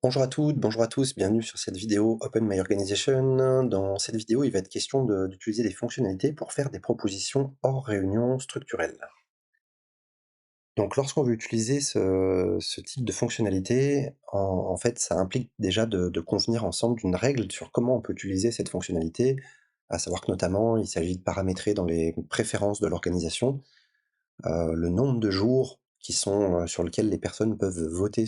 Bonjour à toutes, bonjour à tous, bienvenue sur cette vidéo Open My Organization. Dans cette vidéo, il va être question d'utiliser des fonctionnalités pour faire des propositions hors réunion structurelle. Donc lorsqu'on veut utiliser ce type de fonctionnalité, en fait, ça implique déjà de convenir ensemble d'une règle sur comment on peut utiliser cette fonctionnalité, à savoir que notamment, il s'agit de paramétrer dans les préférences de l'organisation le nombre de jours qui sont, sur lesquels les personnes peuvent voter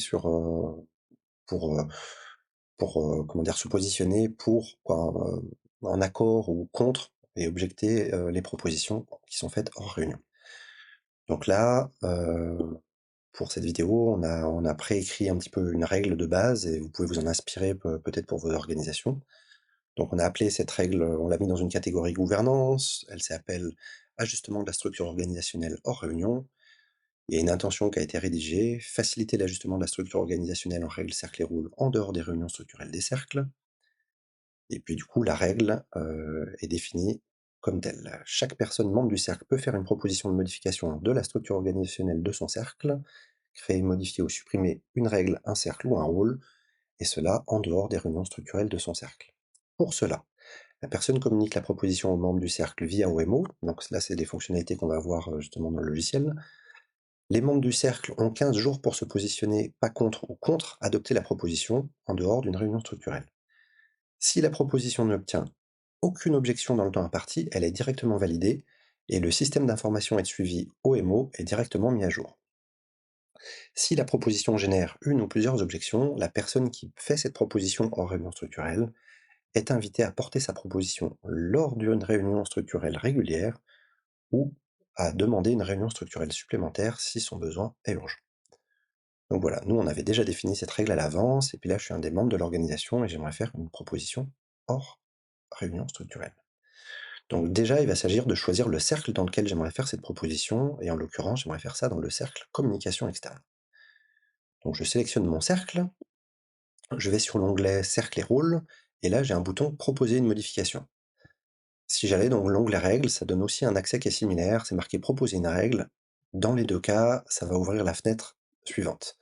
pour, heu, comment dire? Se positionner pour, en accord ou contre et objecter, les propositions qui sont faites hors réunion. Donc là, pour cette vidéo, on a préécrit un petit peu une règle de base et vous pouvez vous en inspirer peut-être pour vos organisations. Donc on a appelé cette règle, on l'a mis dans une catégorie gouvernance, elle s'appelle ajustement de la structure organisationnelle hors réunion. Il y a une intention qui a été rédigée, faciliter l'ajustement de la structure organisationnelle en règle cercle et rôle en dehors des réunions structurelles des cercles. Et puis du coup, la règle, est définie comme telle. Chaque personne membre du cercle peut faire une proposition de modification de la structure organisationnelle de son cercle, créer, modifier ou supprimer une règle, un cercle ou un rôle, et cela en dehors des réunions structurelles de son cercle. Pour cela, la personne communique la proposition aux membres du cercle via OMO, donc là c'est des fonctionnalités qu'on va voir justement dans le logiciel. Les membres du cercle ont 15 jours pour se positionner pas contre ou contre adopter la proposition en dehors d'une réunion structurelle. Si la proposition n'obtient aucune objection dans le temps imparti, elle est directement validée et le système d'information et de suivi OMO est directement mis à jour. Si la proposition génère une ou plusieurs objections, la personne qui fait cette proposition hors réunion structurelle est invitée à porter sa proposition lors d'une réunion structurelle régulière ou à demander une réunion structurelle supplémentaire si son besoin est urgent. Donc voilà, nous on avait déjà défini cette règle à l'avance, et puis là je suis un des membres de l'organisation et j'aimerais faire une proposition hors réunion structurelle. Donc déjà, il va s'agir de choisir le cercle dans lequel j'aimerais faire cette proposition, et en l'occurrence, j'aimerais faire ça dans le cercle communication externe. Donc je sélectionne mon cercle, je vais sur l'onglet cercle et rôle, et là j'ai un bouton proposer une modification. Si j'allais dans l'onglet règles, ça donne aussi un accès qui est similaire, c'est marqué proposer une règle. Dans les deux cas, ça va ouvrir la fenêtre suivante.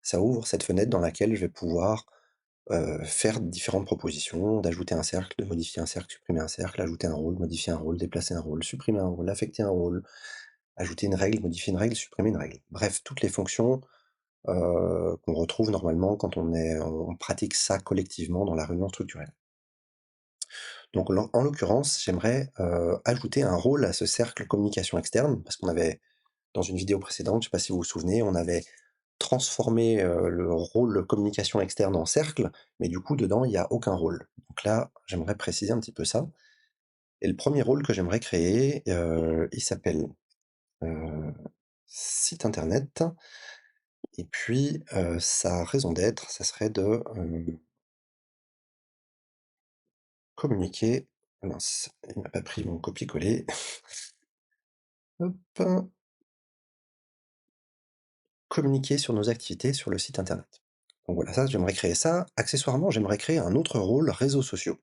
Ça ouvre cette fenêtre dans laquelle je vais pouvoir faire différentes propositions, d'ajouter un cercle, de modifier un cercle, supprimer un cercle, ajouter un rôle, modifier un rôle, déplacer un rôle, supprimer un rôle, affecter un rôle, ajouter une règle, modifier une règle, supprimer une règle. Bref, toutes les fonctions, qu'on retrouve normalement quand on pratique ça collectivement dans la réunion structurelle. Donc en l'occurrence, j'aimerais, ajouter un rôle à ce cercle communication externe, parce qu'on avait dans une vidéo précédente, je ne sais pas si vous vous souvenez, on avait transformé, le rôle communication externe en cercle, mais du coup dedans il y a aucun rôle. Donc là, j'aimerais préciser un petit peu ça, et le premier rôle que j'aimerais créer, il s'appelle, heu, site internet, et puis, sa raison d'être, ça serait de, communiquer, mince, il m'a pas pris mon copier-coller. Hop, communiquer sur nos activités sur le site internet. Donc voilà, ça j'aimerais créer ça. Accessoirement, j'aimerais créer un autre rôle réseaux sociaux.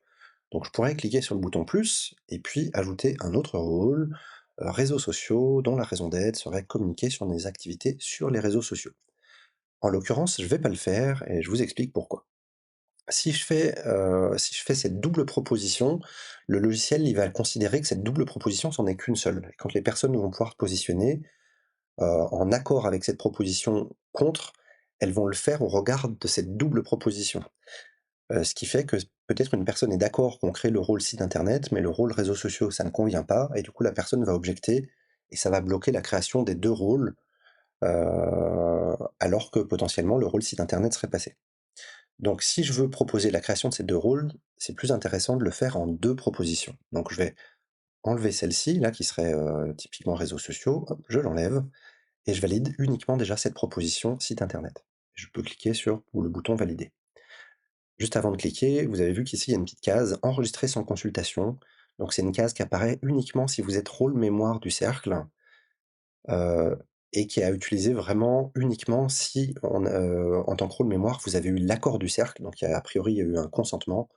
Donc je pourrais cliquer sur le bouton plus et puis ajouter un autre rôle, réseaux sociaux, dont la raison d'être serait communiquer sur mes activités sur les réseaux sociaux. En l'occurrence, je ne vais pas le faire et je vous explique pourquoi. Si je fais cette double proposition, le logiciel il va considérer que cette double proposition, c'en est qu'une seule. Et quand les personnes vont pouvoir se positionner, en accord avec cette proposition contre, elles vont le faire au regard de cette double proposition. Ce qui fait que peut-être une personne est d'accord qu'on crée le rôle site internet, mais le rôle réseaux sociaux, ça ne convient pas, et du coup la personne va objecter, et ça va bloquer la création des 2 rôles, alors que potentiellement le rôle site internet serait passé. Donc si je veux proposer la création de ces 2 rôles, c'est plus intéressant de le faire en 2 propositions. Donc je vais enlever celle-ci, là, qui serait, typiquement réseaux sociaux, hop, je l'enlève et je valide uniquement déjà cette proposition site internet. Je peux cliquer sur le bouton valider. Juste avant de cliquer, vous avez vu qu'ici il y a une petite case enregistrer sans consultation. Donc c'est une case qui apparaît uniquement si vous êtes rôle mémoire du cercle, heu, et qui est à utiliser vraiment uniquement si en tant que rôle mémoire, vous avez eu l'accord du cercle. Donc a priori, il y a eu un consentement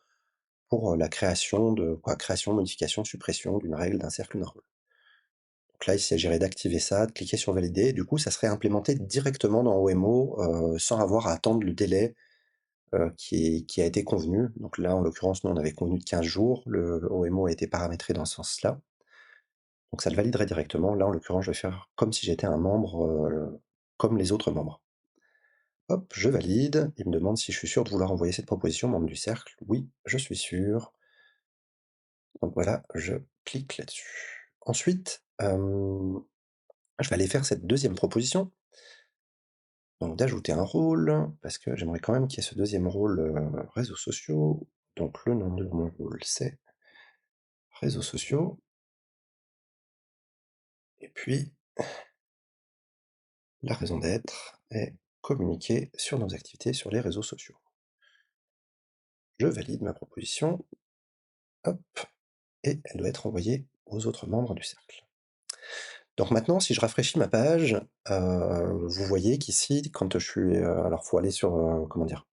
pour, la création création, modification, suppression d'une règle, d'un cercle ou d'un rôle. Donc là, il s'agirait d'activer ça, de cliquer sur valider, du coup ça serait implémenté directement dans OMO, sans avoir à attendre le délai, qui a été convenu. Donc là, en l'occurrence, nous, on avait convenu de 15 jours. Le OMO a été paramétré dans ce sens-là. Donc ça le validerait directement. Là, en l'occurrence, je vais faire comme si j'étais un membre, comme les autres membres. Hop, je valide. Il me demande si je suis sûr de vouloir envoyer cette proposition membre du cercle. Oui, je suis sûr. Donc voilà, je clique là-dessus. Ensuite, je vais aller faire cette deuxième proposition. Donc d'ajouter un rôle, parce que j'aimerais quand même qu'il y ait ce deuxième rôle, réseaux sociaux. Donc le nom de mon rôle, c'est réseaux sociaux. Et puis, la raison d'être est communiquer sur nos activités sur les réseaux sociaux. Je valide ma proposition, hop, et elle doit être envoyée aux autres membres du cercle. Donc maintenant, si je rafraîchis ma page, vous voyez qu'ici, quand je suis, alors faut aller sur, comment dire?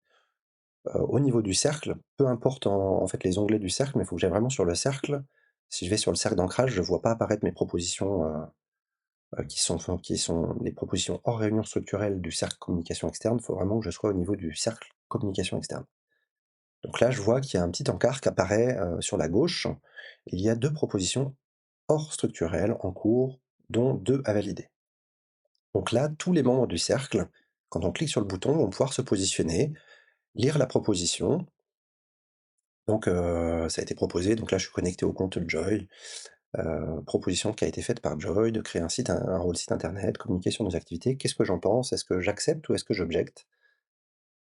Au niveau du cercle, peu importe en fait les onglets du cercle, mais il faut que j'aille vraiment sur le cercle. Si je vais sur le cercle d'ancrage, je ne vois pas apparaître mes propositions, qui sont les propositions hors réunion structurelle du cercle communication externe. Il faut vraiment que je sois au niveau du cercle communication externe. Donc là, je vois qu'il y a un petit encart qui apparaît, sur la gauche. Il y a 2 propositions hors structurelles en cours, dont 2 à valider. Donc là, tous les membres du cercle, quand on clique sur le bouton, vont pouvoir se positionner, lire la proposition. Donc ça a été proposé, donc là je suis connecté au compte Joy, proposition qui a été faite par Joy de créer un rôle site internet, communiquer sur nos activités. Qu'est-ce que j'en pense? Est-ce que j'accepte ou est-ce que j'objecte?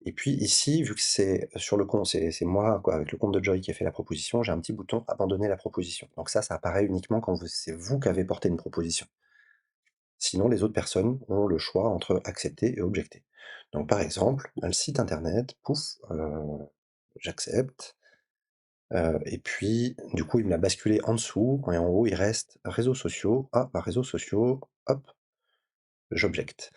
Et puis ici, vu que c'est sur le compte, c'est moi quoi, avec le compte de Joy qui a fait la proposition, j'ai un petit bouton «Abandonner la proposition». Donc ça apparaît uniquement quand c'est vous qui avez porté une proposition. Sinon, les autres personnes ont le choix entre accepter et objecter. Donc par exemple, le site internet, pouf, j'accepte. Et puis, du coup, il me l'a basculé en dessous et en haut, il reste réseaux sociaux. Ah, bah, réseaux sociaux, hop, j'objecte.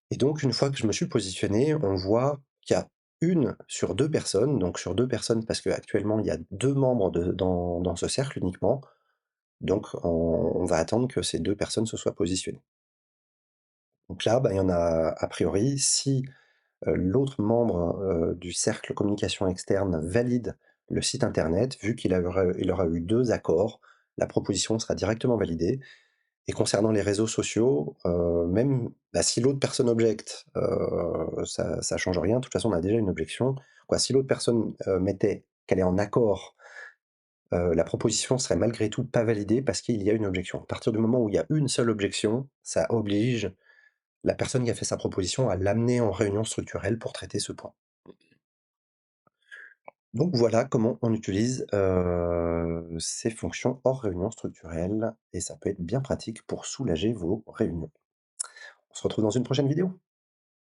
Et donc, une fois que je me suis positionné, on voit qu'il y a une sur 2 personnes, donc sur 2 personnes parce qu'actuellement, il y a 2 membres dans ce cercle uniquement. Donc, on va attendre que ces 2 personnes se soient positionnées. Donc là, bah, il y en a a priori, si l'autre membre, du cercle communication externe valide le site internet, vu il aura eu 2 accords, la proposition sera directement validée. Et concernant les réseaux sociaux, même, bah, si l'autre personne objecte, ça change rien. De toute façon, on a déjà une objection. Quoi, si l'autre personne, mettait qu'elle est en accord, la proposition serait malgré tout pas validée parce qu'il y a une objection. À partir du moment où il y a une seule objection, ça oblige la personne qui a fait sa proposition à l'amener en réunion structurelle pour traiter ce point. Donc voilà comment on utilise, ces fonctions hors réunion structurelle et ça peut être bien pratique pour soulager vos réunions. On se retrouve dans une prochaine vidéo.